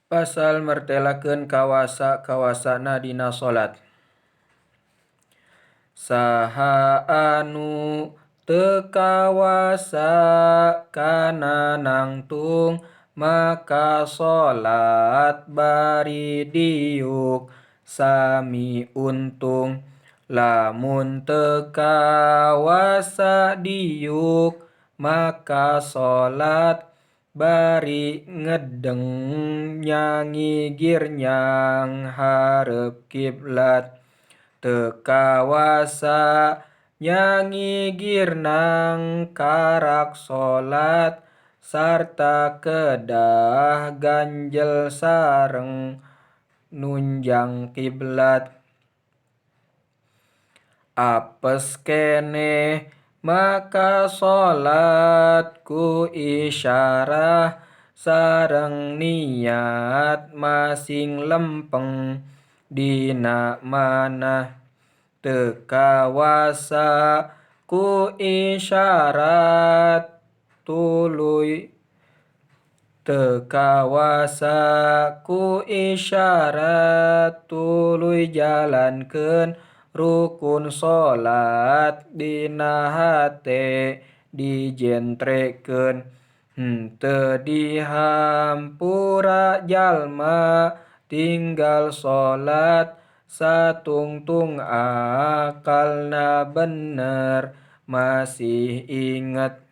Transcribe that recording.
Pasal mertelakeun kawasa-kawasana dina salat. Saha anu teu kawasa kana nangtung maka salat bari diuk sami untung. Lamun teu kawasa diuk maka salat bari ngedeng nyangigir nyang hareup kiblat. Teu kawasa nyangigir nang karak salat sarta kedah ganjel sareng nunjang kiblat. Apes keneh maka salat ku isyarah sareng niat masing lempeng dina manah. Teu kawasa ku isyarat tuluy jalankeun rukun salat dina hate dijentrekeun. Henteu dihampura jalma tinggal salat satungtung akalna bener masih inget.